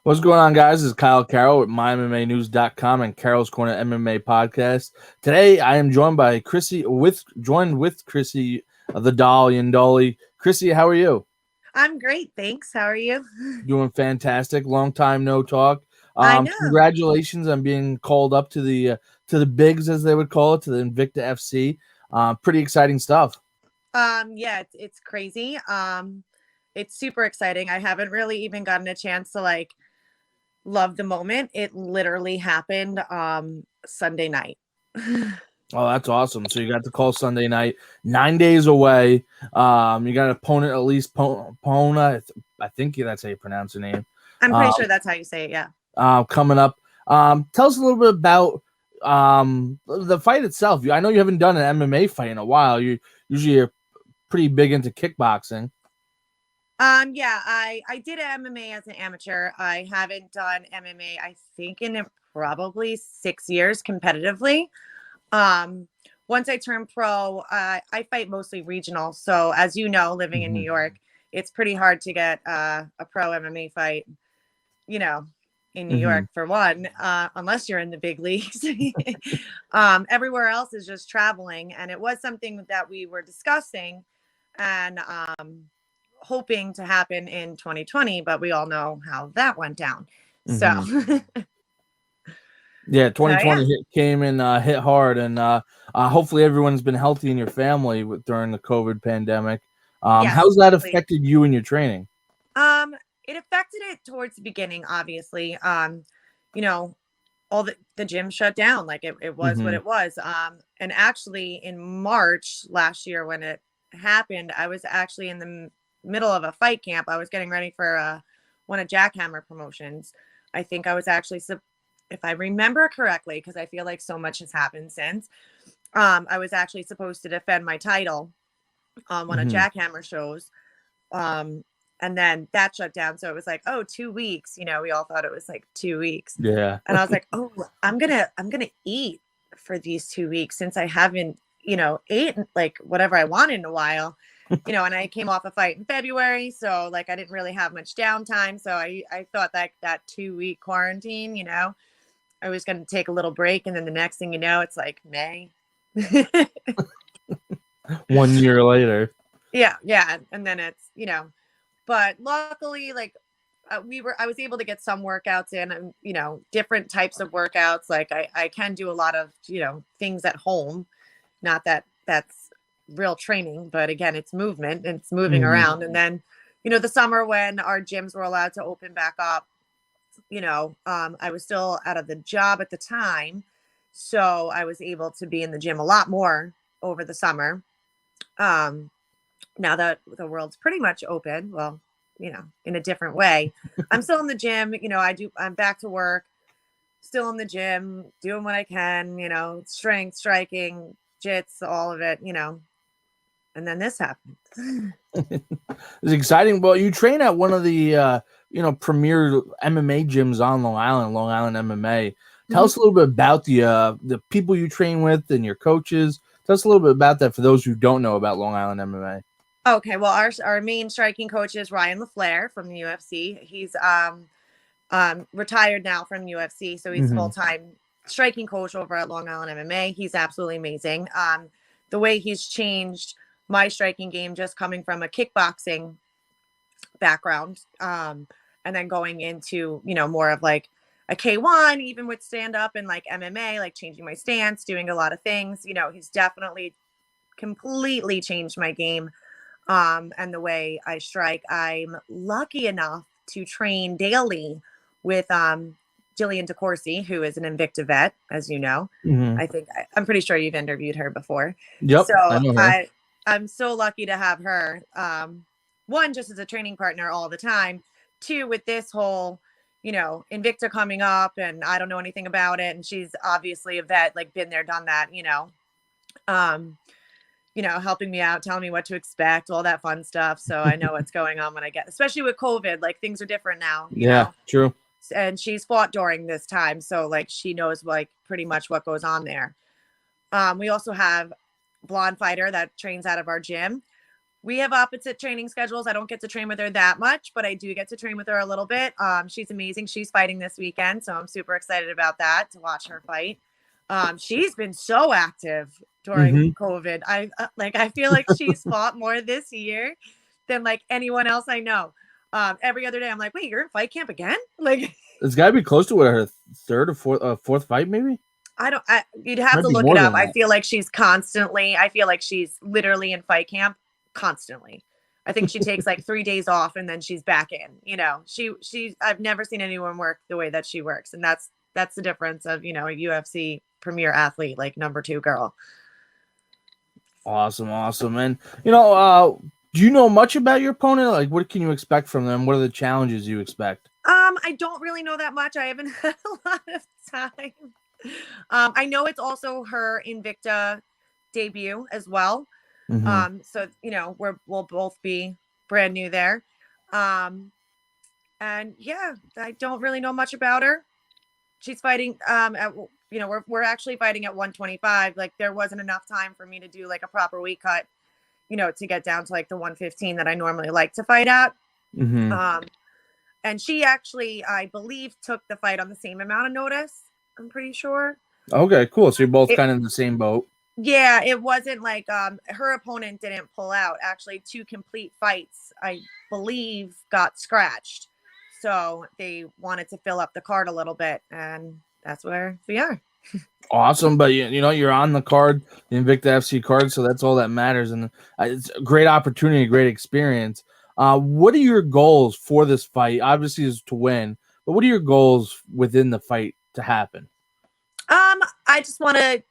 What's going on, guys? This is Kyle Carroll with MyMMAnews.com and Carroll's Corner MMA podcast. Today, I am joined by Chrissy, joined with Chrissy, the doll, Yandolli. Chrissy, how are you? I'm great, thanks. How are you? Doing fantastic. Long time no talk. I know. Congratulations on being called up to the bigs, as they would call it, to the Invicta FC. Pretty exciting stuff. Yeah, it's crazy. It's super exciting. I haven't really even gotten a chance to love the moment. It literally happened Sunday night. Oh, that's awesome. So you got the call Sunday night, 9 days away. You got an opponent, at least Pona. I think that's how you pronounce the name. I'm pretty sure that's how you say it, yeah. Coming up. Tell us a little bit about the fight itself. I know you haven't done an MMA fight in a while. You usually are pretty big into kickboxing. Yeah, I did MMA as an amateur. I haven't done MMA, I think, in probably 6 years competitively. Once I turned pro, I fight mostly regional. So as you know, living in New York, it's pretty hard to get a pro MMA fight, in New York for one, unless you're in the big leagues. Everywhere else is just traveling. And it was something that we were discussing and hoping to happen in 2020, but we all know how that went down. So yeah, 2020 came and hit hard, and hopefully everyone's been healthy in your family during the COVID pandemic. Yes, how's that affected you and your training? It affected it towards the beginning, obviously. All the gym shut down. Like it was what it was. And actually in March last year when it happened, I was actually in the middle of a fight camp. I was getting ready for one of Jackhammer promotions. I think I was actually, if I remember correctly, because I feel like so much has happened since, I was actually supposed to defend my title on one of Jackhammer shows. And then that shut down. So it was like, 2 weeks, we all thought it was like 2 weeks. Yeah. And I was like, I'm going to eat for these 2 weeks since I haven't, ate like whatever I wanted in a while. And I came off a fight in February. So I didn't really have much downtime. So I thought that 2 week quarantine, I was going to take a little break. And then the next thing you know, it's like May. 1 year later. Yeah. And then it's, but luckily, I was able to get some workouts in and, different types of workouts. Like I can do a lot of, things at home. Not that that's real training, but again, it's movement and it's moving around. And then, the summer when our gyms were allowed to open back up, I was still out of the job at the time. So I was able to be in the gym a lot more over the summer. Now that the world's pretty much open, well, in a different way, I'm still in the gym. I'm back to work, still in the gym, doing what I can, strength, striking, jits, all of it, and then this happened. It's exciting. Well, you train at one of the, premier MMA gyms on Long Island MMA. Tell us a little bit about the people you train with and your coaches. Tell us a little bit about that for those who don't know about Long Island MMA. Okay, well, our main striking coach is Ryan LaFleur from the UFC. He's retired now from UFC, so he's full-time striking coach over at Long Island MMA. He's absolutely amazing. The way he's changed my striking game, just coming from a kickboxing background, and then going into more of like a K1, even with stand-up and like MMA, like changing my stance, doing a lot of things. He's definitely completely changed my game. And the way I strike. I'm lucky enough to train daily with Jillian DeCourcy, who is an Invicta vet, as you know. I'm pretty sure you've interviewed her before. Yep. So I'm so lucky to have her. One, just as a training partner all the time. Two, with this whole, Invicta coming up, and I don't know anything about it. And she's obviously a vet, like been there, done that, helping me out, telling me what to expect, all that fun stuff. So I know what's going on when I get, especially with COVID, like things are different now. You know? True. And she's fought during this time. So she knows pretty much what goes on there. We also have Blonde Fighter that trains out of our gym. We have opposite training schedules. I don't get to train with her that much, but I do get to train with her a little bit. She's amazing. She's fighting this weekend, so I'm super excited about that, to watch her fight. She's been so active during COVID. I feel like she's fought more this year than like anyone else I know. Every other day I'm like, wait, you're in fight camp again? Like, it's got to be close to what, her third or fourth fight, maybe. You'd have to look it up. I feel like she's literally in fight camp constantly. I think she takes like 3 days off and then she's back in. You know, I've never seen anyone work the way that she works, and that's the difference of, you know, a UFC premier athlete, like number 2 girl. Awesome. And you know, do you know much about your opponent? Like, what can you expect from them? What are the challenges you expect? I don't really know that much. I haven't had a lot of time. I know it's also her Invicta debut as well. So, you know, we'll both be brand new there. And yeah, I don't really know much about her. She's fighting, you know, we're actually fighting at 125. Like, there wasn't enough time for me to do like a proper weight cut, you know, to get down to like the 115 that I normally like to fight at. And she actually, I believe, took the fight on the same amount of notice. I'm pretty sure. Okay, cool. So you're both kind of in the same boat. Yeah, it wasn't like her opponent didn't pull out. Actually, 2 complete fights, I believe, got scratched. So they wanted to fill up the card a little bit, and that's where we are. Awesome. But, you know, you're on the card, the Invicta FC card, so that's all that matters. And it's a great opportunity, great experience. What are your goals for this fight? Obviously, is to win, but what are your goals within the fight to happen? I just want to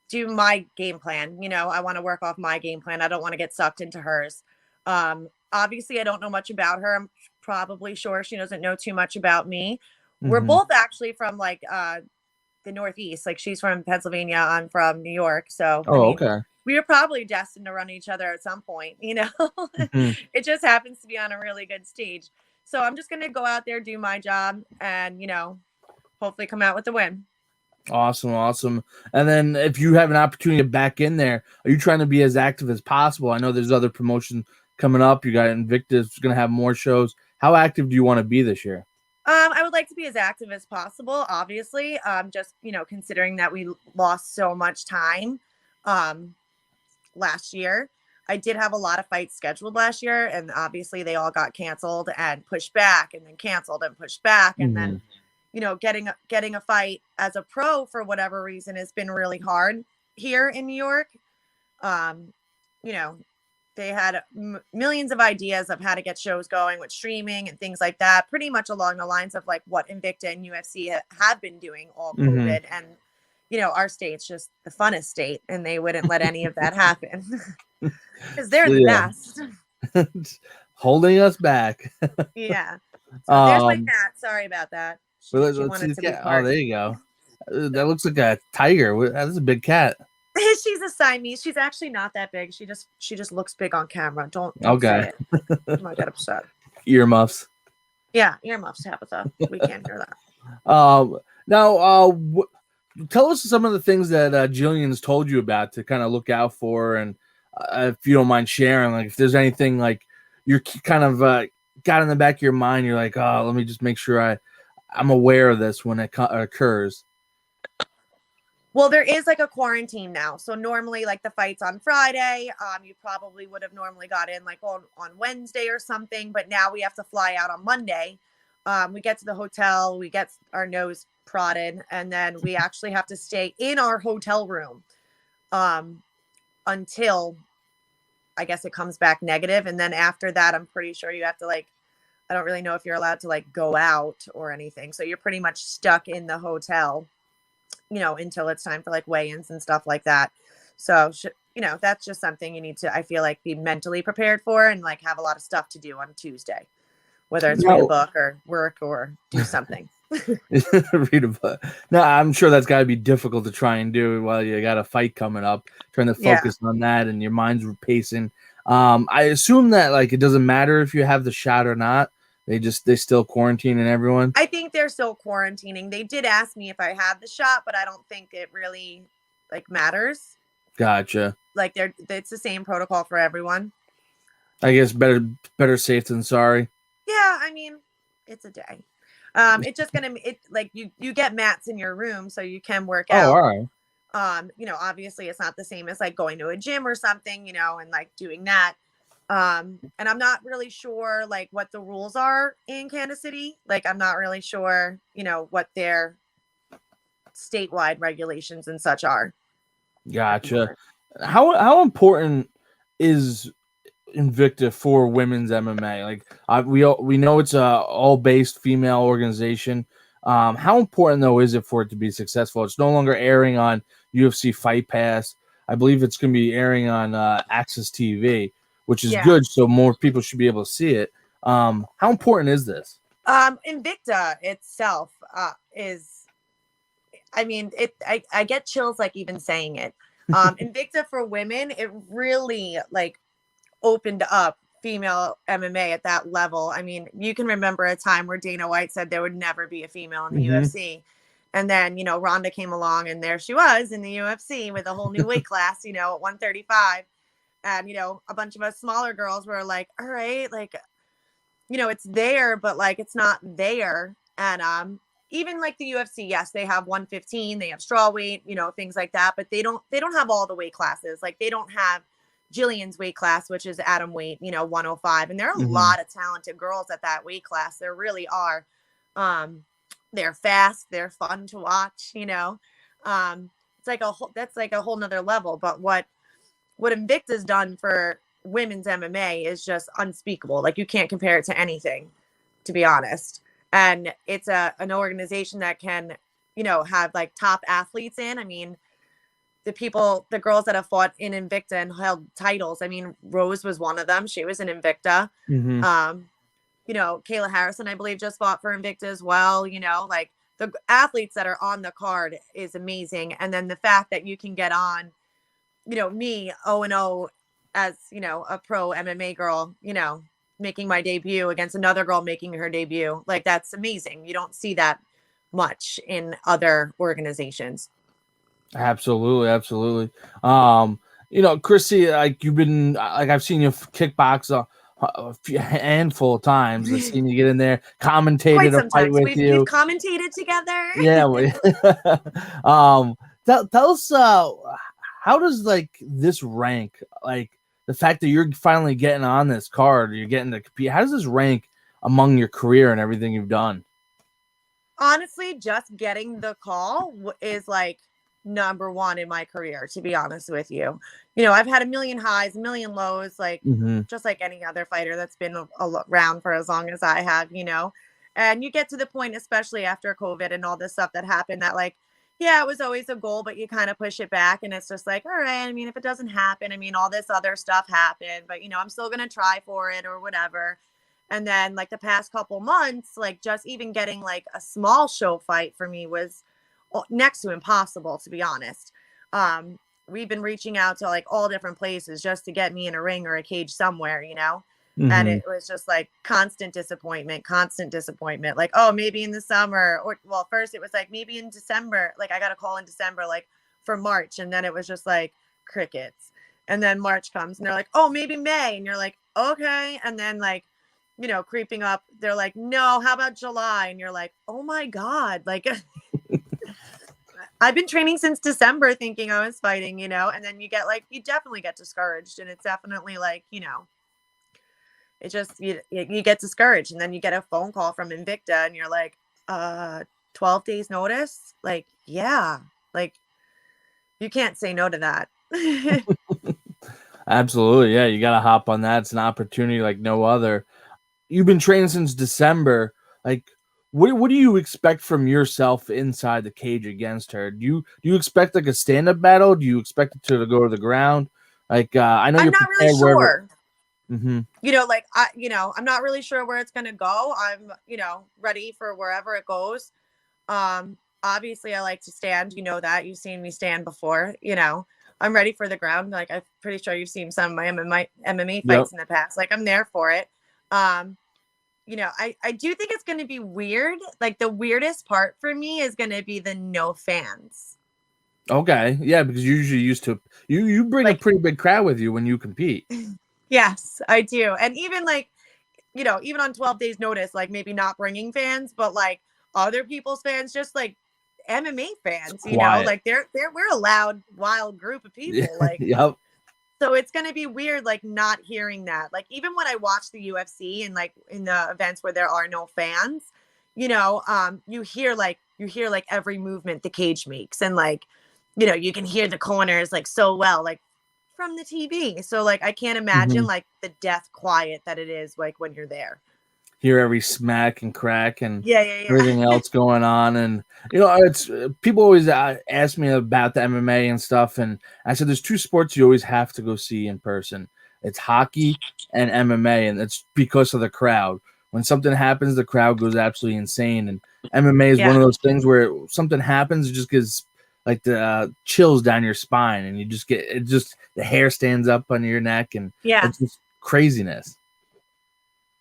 do my game plan. You know, I want to work off my game plan. I don't want to get sucked into hers. Obviously, I don't know much about her. I'm probably sure she doesn't know too much about me. We're both actually from like the Northeast. Like, she's from Pennsylvania, I'm from New York. So okay. We were probably destined to run each other at some point, you know. It just happens to be on a really good stage. So I'm just gonna go out there, do my job, and, you know, hopefully come out with the win. Awesome. And then if you have an opportunity to back in there, are you trying to be as active as possible? I know there's other promotions coming up. You got Invicta's going to have more shows. How active do you want to be this year? I would like to be as active as possible, obviously. Just, you know, considering that we lost so much time last year. I did have a lot of fights scheduled last year, and obviously they all got canceled and pushed back and then canceled and pushed back. And then, you know, getting a fight as a pro for whatever reason has been really hard here in New York. You know, they had millions of ideas of how to get shows going with streaming and things like that, pretty much along the lines of like what Invicta and UFC have been doing all COVID. And, you know, our state's just the funnest state, and they wouldn't let any of that happen because they're the best. Holding us back. Yeah. So there's my cat. Sorry about that. Let's see the cat. Oh, there you go. That looks like a tiger. That's a big cat. She's a Siamese. She's actually not that big. She just looks big on camera. Don't say it. I might get upset. Earmuffs. Yeah, earmuffs, Tabitha. We can't hear that. Now, tell us some of the things that Jillian's told you about to kind of look out for, and if you don't mind sharing, like if there's anything like you're kind of got in the back of your mind, you're like, oh, let me just make sure I'm aware of this when it occurs. Well, there is like a quarantine now. So normally like the fight's on Friday. You probably would have normally got in like on Wednesday or something, but now we have to fly out on Monday. We get to the hotel, we get our nose prodded, and then we actually have to stay in our hotel room until I guess it comes back negative. And then after that, I'm pretty sure you have to like, I don't really know if you're allowed to like go out or anything. So you're pretty much stuck in the hotel, you know, until it's time for like weigh-ins and stuff like that. So, you know, that's just something you need to, I feel like, be mentally prepared for, and like have a lot of stuff to do on Tuesday, whether it's read a book or work or do something. Read a book. No, I'm sure that's got to be difficult to try and do while you got a fight coming up, trying to focus on that and your mind's pacing. I assume that like it doesn't matter if you have the shot or not. They still quarantining everyone. I think they're still quarantining. They did ask me if I had the shot, but I don't think it really like matters. Gotcha. Like it's the same protocol for everyone. I guess better safe than sorry. Yeah, I mean, it's a day. It's just gonna like you get mats in your room so you can work Oh, out. all right. Obviously it's not the same as like going to a gym or something, and like doing that. And I'm not really sure like what the rules are in Kansas City. Like I'm not really sure, what their statewide regulations and such are. Gotcha. How important is Invicta for women's MMA? Like we know it's a all based female organization. How important though is it for it to be successful? It's no longer airing on UFC Fight Pass. I believe it's going to be airing on AXS TV, which is good. So more people should be able to see it. How important is this? Invicta itself is, I mean, I get chills like even saying it. Invicta for women, it really like opened up female MMA at that level. I mean, you can remember a time where Dana White said there would never be a female in the UFC. And then, Ronda came along and there she was in the UFC with a whole new weight class, at 135. And, a bunch of us smaller girls were like, all right, like, it's there, but like, it's not there. And, even like the UFC, yes, they have 115, they have straw weight, things like that, but they don't have all the weight classes. Like they don't have Jillian's weight class, which is atom weight, 105. And there are a lot of talented girls at that weight class. There really are. They're fast. They're fun to watch, it's like that's like a whole nother level. But what Invicta's done for women's MMA is just unspeakable. Like you can't compare it to anything, to be honest. And it's an organization that can, have like top athletes in. I mean, the girls that have fought in Invicta and held titles. I mean, Rose was one of them. She was in Invicta. Kayla Harrison, I believe, just fought for Invicta as well. Like the athletes that are on the card is amazing. And then the fact that you can get on, me 0-0 as, a pro MMA girl, making my debut against another girl making her debut. Like that's amazing. You don't see that much in other organizations. Absolutely. Chrissy, like you've been, like I've seen you kickbox a handful of times. I've seen you get in there, commentated a fight with you. We've commentated together. Yeah. Tell us, how does like this rank? Like the fact that you're finally getting on this card, you're getting to compete. How does this rank among your career and everything you've done? Honestly, just getting the call is like number one in my career, to be honest with you. I've had a million highs, a million lows, like just like any other fighter that's been around for as long as I have, and you get to the point, especially after COVID and all this stuff that happened, that like, yeah, it was always a goal, but you kind of push it back and it's just like, all right, I mean, if it doesn't happen, I mean, all this other stuff happened, but I'm still going to try for it or whatever. And then like the past couple months, like just even getting like a small show fight for me was next to impossible, to be honest. We've been reaching out to like all different places just to get me in a ring or a cage somewhere, and it was just like constant disappointment. Like, oh, maybe in the summer, or well, first it was like maybe in December, like I got a call in December, like for March. And then it was just like crickets. And then March comes and they're like, oh, maybe May. And you're like, okay. And then like, creeping up, they're like, no, how about July? And you're like, oh my God, like I've been training since December thinking I was fighting, and then you definitely get discouraged. And it's definitely like, it just, you get discouraged. And then you get a phone call from Invicta and you're like, 12 days notice. Like, yeah, like you can't say no to that. Absolutely. Yeah. You got to hop on that. It's an opportunity like no other. You've been training since December. Like, what do you expect from yourself inside the cage against her? Do you expect like a stand-up battle? Do you expect it to go to the ground? Like, I know I'm you're not really sure. I'm not really sure where it's going to go. I'm, ready for wherever it goes. Obviously I like to stand, that you've seen me stand before, I'm ready for the ground. Like, I'm pretty sure you've seen some of my MMA fights in the past. Like, I'm there for it. I do think it's going to be weird. Like the weirdest part for me is going to be the no fans. Okay. Yeah. Because you're usually used to, you bring like, a pretty big crowd with you when you compete. Yes, I do. And even like, even on 12 days notice, like maybe not bringing fans, but like other people's fans, just like MMA fans, Quiet. like we're a loud, wild group of people. Like, Yep. so it's going to be weird, like not hearing that. Like even when I watch the UFC and like in the events where there are no fans, you hear like every movement the cage makes, and like, you can hear the corners like so well, like from the TV. So like I can't imagine like the death quiet that it is like when you're there. Hear every smack and crack and Yeah. everything else going on. And it's people always ask me about the MMA and stuff, and I said there's two sports you always have to go see in person. It's hockey and MMA, and it's because of the crowd. When something happens, the crowd goes absolutely insane, and MMA is one of those things where something happens, it just gives like the chills down your spine, and you just get the hair stands up on your neck, and it's just craziness.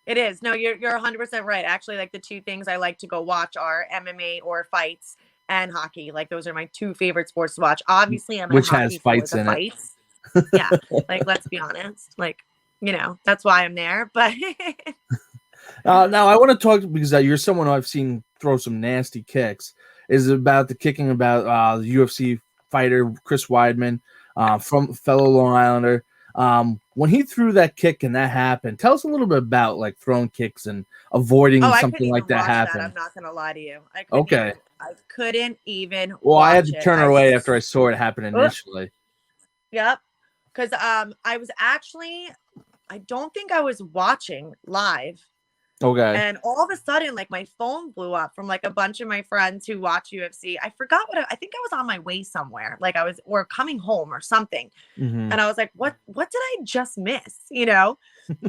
It is. No, you're 100% right. Actually, like the two things I like to go watch are MMA or fights and hockey. Like those are my two favorite sports to watch. Obviously, I'm which has fights in it. Yeah, like let's be honest. Like, that's why I'm there. But now I want to talk because you're someone I've seen throw some nasty kicks. Is about the kicking about the UFC fighter Chris Weidman, from fellow Long Islander. When he threw that kick and that happened, tell us a little bit about like throwing kicks and avoiding something like that happening. I'm not gonna lie to you. I couldn't even. Well, I had to turn her away after I saw it happen initially. Yep, because I was actually, I don't think I was watching live. Okay. And all of a sudden, like my phone blew up from like a bunch of my friends who watch UFC. I forgot I think I was on my way somewhere. Like or coming home or something. And I was like, what did I just miss?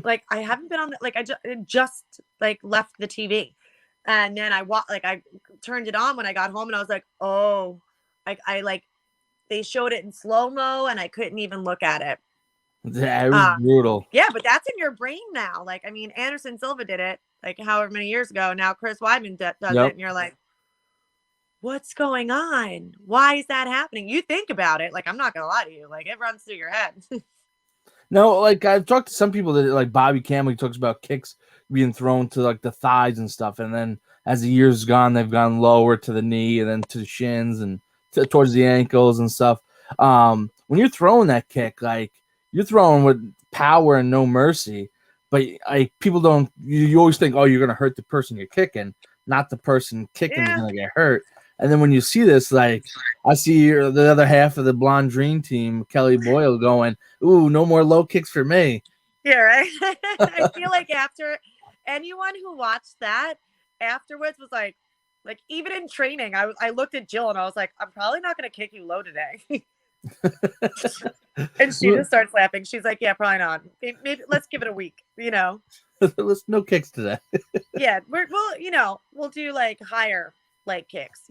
Like I haven't been on like I just like left the TV. And then I turned it on when I got home, and I was like, oh, I like, they showed it in slow-mo and I couldn't even look at it. Yeah, it was brutal. Yeah, but that's in your brain now. Like, I mean, Anderson Silva did it like however many years ago. Now Chris Weidman does it, and you're like, what's going on? Why is that happening? You think about it. Like, I'm not gonna lie to you. Like, it runs through your head. No, like I've talked to some people that like Bobby Campbell. He talks about kicks being thrown to like the thighs and stuff, and then as the years gone, they've gone lower to the knee and then to the shins and towards the ankles and stuff. When you're throwing that kick, like you're throwing with power and no mercy, but like people don't. You always think, oh, you're gonna hurt the person you're kicking, not the person kicking is gonna get hurt. And then when you see this, like I see the other half of the Blonde Dream team, Kelly Boyle, going, "Ooh, no more low kicks for me." Yeah, right. I feel like after anyone who watched that afterwards was like even in training, I looked at Jill and I was like, I'm probably not going to kick you low today. And she just starts laughing. She's like, yeah, probably not. Maybe let's give it a week. Let's no kicks today. Yeah, we'll do like higher leg kicks.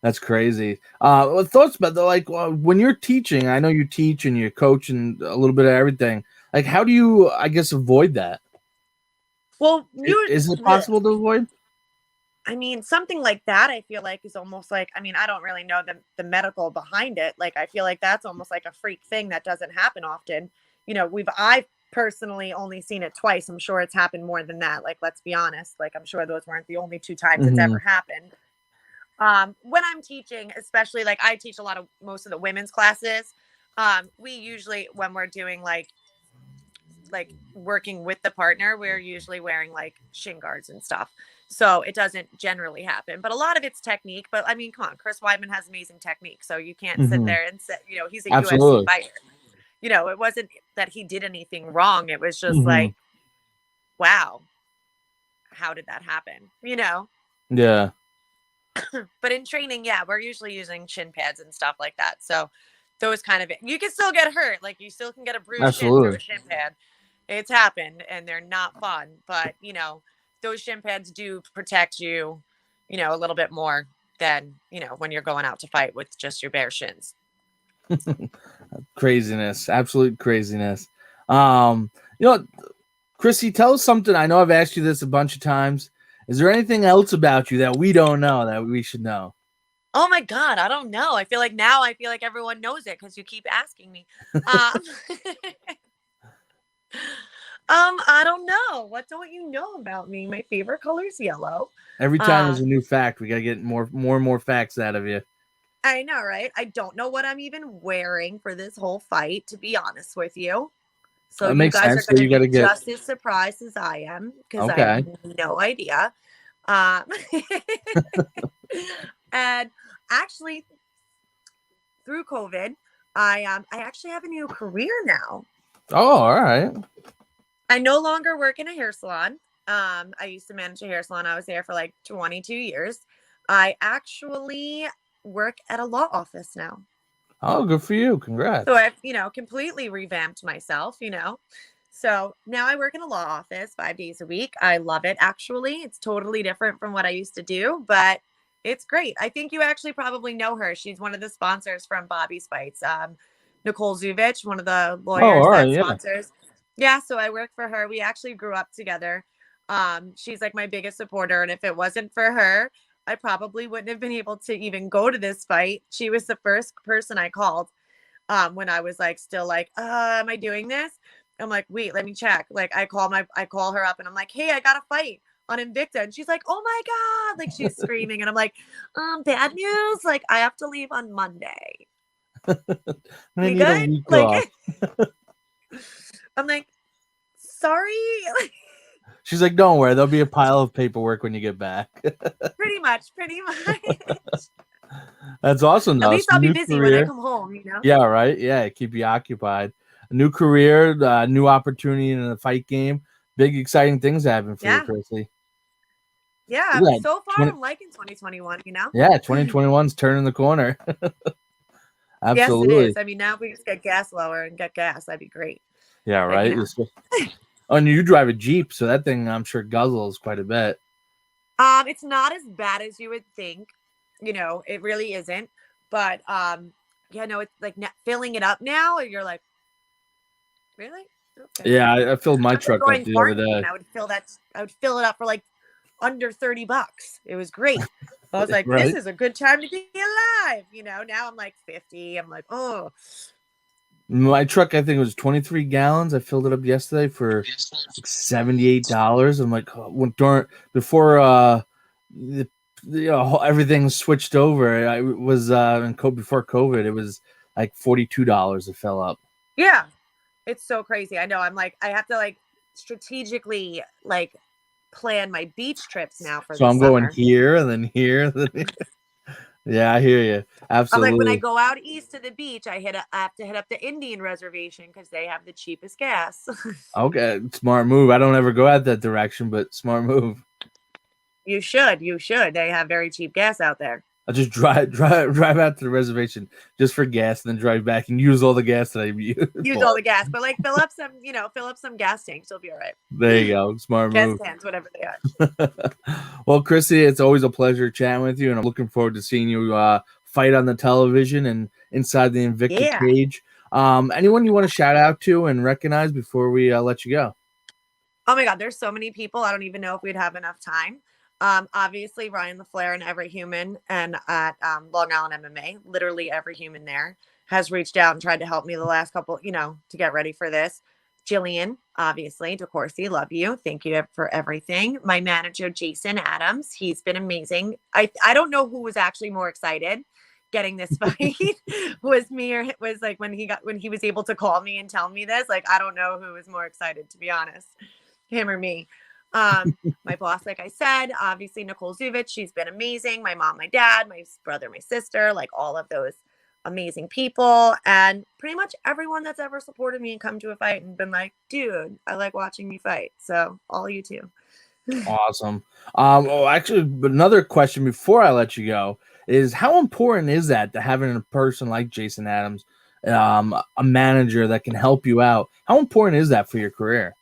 That's crazy. Thoughts about when you're teaching? I know you teach and you coach and a little bit of everything. Like, how do you, I guess, avoid that? Well, is it possible to avoid? I mean, something like that, I feel like is almost like, I mean, I don't really know the medical behind it. Like, I feel like that's almost like a freak thing that doesn't happen often. I've personally only seen it twice. I'm sure it's happened more than that. Like, let's be honest. Like, I'm sure those weren't the only two times it's ever happened. When I'm teaching, especially like I teach most of the women's classes. We usually, when we're doing like working with the partner, we're usually wearing like shin guards and stuff. So it doesn't generally happen, but a lot of it's technique. But I mean, come on, Chris Weidman has amazing technique. So you can't sit there and say, he's a UFC fighter. It wasn't that he did anything wrong. It was just like, wow, how did that happen? Yeah. But in training, yeah, we're usually using shin pads and stuff like that. So those kind of, you can still get hurt. Like you still can get a bruised shin through a shin pad. It's happened and they're not fun, but those shin pads do protect you, a little bit more than, when you're going out to fight with just your bare shins. Craziness, absolute craziness. Chrissy, tell us something. I know I've asked you this a bunch of times. Is there anything else about you that we don't know that we should know? Oh my God, I don't know. I feel like everyone knows it because you keep asking me. I don't know. What don't you know about me? My favorite color is yellow. Every time there's a new fact, we gotta get more and more facts out of you. I know, right? I don't know what I'm even wearing for this whole fight, to be honest with you. So That you makes guys are sense. So going you to gotta be get just as surprised as I am because I okay. have no idea. Um, and actually, through COVID, I actually have a new career now. Oh, all right. I no longer work in a hair salon. I used to manage a hair salon. I was there for like 22 years. I actually work at a law office now. Oh, good for you. Congrats. So I've, completely revamped myself, So now I work in a law office 5 days a week. I love it, actually. It's totally different from what I used to do, but it's great. I think you actually probably know her. She's one of the sponsors from Bobby's Fights. Nicole Zuvich, one of the Oh, lawyers all right, that yeah. sponsors. Yeah, so I work for her. We actually grew up together. She's like my biggest supporter. And if it wasn't for her, I probably wouldn't have been able to even go to this fight. She was the first person I called when I was like still like, am I doing this? I'm like, wait, let me check. Like I call her up and I'm like, hey, I got a fight on Invicta. And she's like, oh my God. Like she's screaming. And I'm like, bad news. Like I have to leave on Monday. We need good? a week Like off. I'm like, sorry. She's like, don't worry, there'll be a pile of paperwork when you get back. Pretty much. That's awesome, though. At least I'll be busy when I come home, Yeah, right. Yeah, keep you occupied. A new career, new opportunity in the fight game. Big exciting things happen for you, Chrissy. Yeah, so far I'm liking 2021, Yeah, 2021's turning the corner. Absolutely. Yes, it is. I mean, now if we just get gas lower and get gas, that'd be great. Yeah, right. Oh, and you drive a Jeep, so that thing I'm sure guzzles quite a bit. It's not as bad as you would think. It really isn't. But it's like filling it up now, and you're like, really? Okay. Yeah, I filled my truck up the other day. I would fill it up for like under $30. It was great. I was like, right? This is a good time to be alive. Now I'm like 50. I'm like, oh. My truck, I think it was 23 gallons. I filled it up yesterday for like $78. I'm like, before everything switched over. I was before COVID, it was like $42. It fell up. Yeah, it's so crazy. I know. I'm like, I have to like strategically like plan my beach trips now for. So I'm going here and then here. And then here. Yeah, I hear you. Absolutely. I'm like, when I go out east to the beach, I have to hit up the Indian reservation because they have the cheapest gas. Okay, smart move. I don't ever go out that direction, but smart move. You should. They have very cheap gas out there. I'll just drive out to the reservation just for gas, and then drive back and use all the gas that I use all the gas, but like fill up some gas tanks. You'll be all right. There you go, smart move. Gas cans, whatever they are. Well, Chrissy, it's always a pleasure chatting with you, and I'm looking forward to seeing you fight on the television and inside the Invicta cage. Anyone you want to shout out to and recognize before we let you go? Oh my God, there's so many people. I don't even know if we'd have enough time. Obviously Ryan LaFleur and every human and at Long Island MMA, literally every human there has reached out and tried to help me the last couple, to get ready for this. Jillian, obviously, DeCourcy, love you. Thank you for everything. My manager, Jason Adams, he's been amazing. I don't know who was actually more excited getting this fight was me or it was like when he was able to call me and tell me this. Like, I don't know who was more excited, to be honest, him or me. My boss, like I said, obviously Nicole Zuvich, she's been amazing. My mom, my dad, my brother, my sister, like all of those amazing people, and pretty much everyone that's ever supported me and come to a fight and been like, dude, I like watching you fight. So all you too. Awesome. Actually, another question before I let you go is, how important is that to having a person like Jason Adams, a manager that can help you out? How important is that for your career?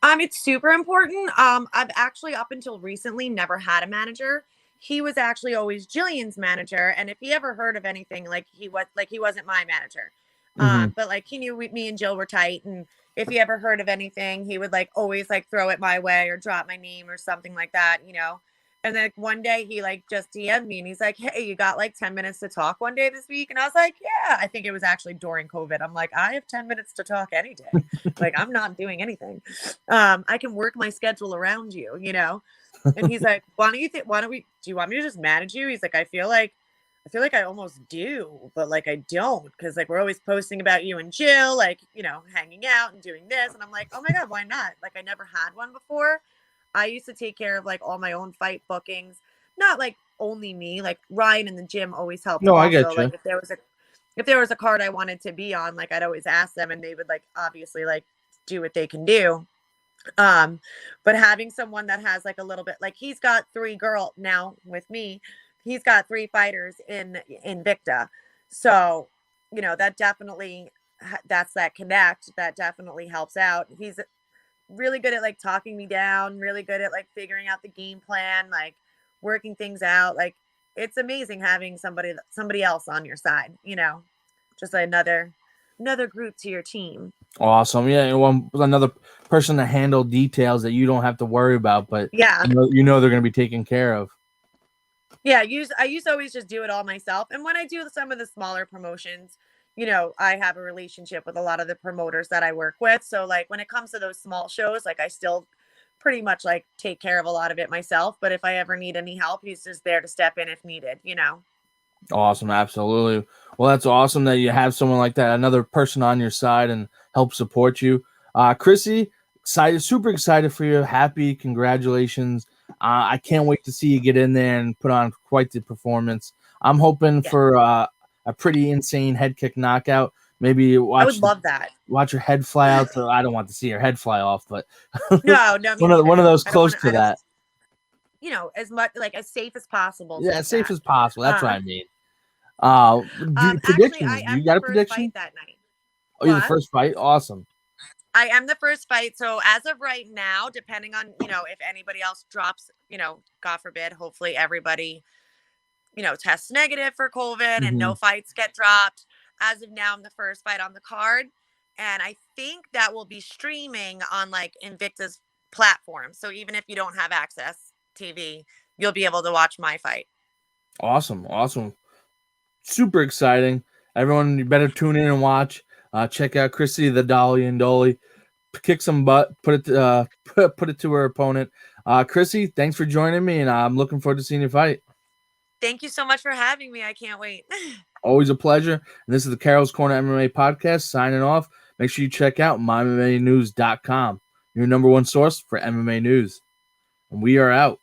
It's super important. I've actually up until recently never had a manager. He was actually always Jillian's manager, and if he ever heard of anything, he wasn't my manager. But like he knew me and Jill were tight, and if he ever heard of anything, he would like always like throw it my way or drop my name or something like that, And then one day he like just DM'd me and he's like, hey, you got like 10 minutes to talk one day this week? And I was like, yeah, I think it was actually during COVID. I'm like, I have 10 minutes to talk any day. Like, I'm not doing anything. I can work my schedule around you, you know? And he's like, do you want me to just manage you? He's like, I feel like I almost do, but like, I don't. Cause like, we're always posting about you and Jill, like, you know, hanging out and doing this. And I'm like, oh my God, why not? Like, I never had one before. I used to take care of like all my own fight bookings, not like only me, like Ryan in the gym always helped. No, also. I get you. Like if there was a card I wanted to be on, like I'd always ask them and they would like, obviously like do what they can do. But having someone that has like a little bit, like he's got 3 girls now with me, he's got 3 fighters in Invicta. So, you know, that definitely, that's that connect that definitely helps out. He's really good at like talking me down, really good at like figuring out the game plan, like working things out. Like it's amazing having somebody else on your side, you know, just another group to your team. Awesome. Yeah, and another person to handle details that you don't have to worry about, but yeah, you know they're going to be taken care of. Yeah, I used to always just do it all myself. And when I do some of the smaller promotions, you know, I have a relationship with a lot of the promoters that I work with. So like when it comes to those small shows, like I still pretty much like take care of a lot of it myself. But if I ever need any help, he's just there to step in if needed, you know. Awesome. Absolutely. Well, that's awesome that you have someone like that, another person on your side and help support you. Chrissy, super excited for you. Happy. Congratulations. I can't wait to see you get in there and put on quite the performance. I'm hoping for a pretty insane head kick knockout. Maybe I would love that. Watch your head fly out. I don't want to see your head fly off, but no, one of those close to that. You know, as much like as safe as possible. Yeah, as safe as possible. That's what I mean. Predictions? Actually, you got a prediction that night? Oh, you're the first fight. Awesome. I am the first fight. So as of right now, depending on, you know, if anybody else drops, you know, God forbid, hopefully everybody, you know, tests negative for COVID and no fights get dropped. As of now, I'm the first fight on the card. And I think that will be streaming on like Invicta's platform. So even if you don't have AXS TV, you'll be able to watch my fight. Awesome. Super exciting. Everyone, you better tune in and watch. Check out Chrissy the Dolly Yandolli. Kick some butt. Put it to her opponent. Chrissy, thanks for joining me, and I'm looking forward to seeing you fight. Thank you so much for having me. I can't wait. Always a pleasure. And this is the Carroll's Corner MMA podcast signing off. Make sure you check out mymmanews.com, your number one source for MMA news. And we are out.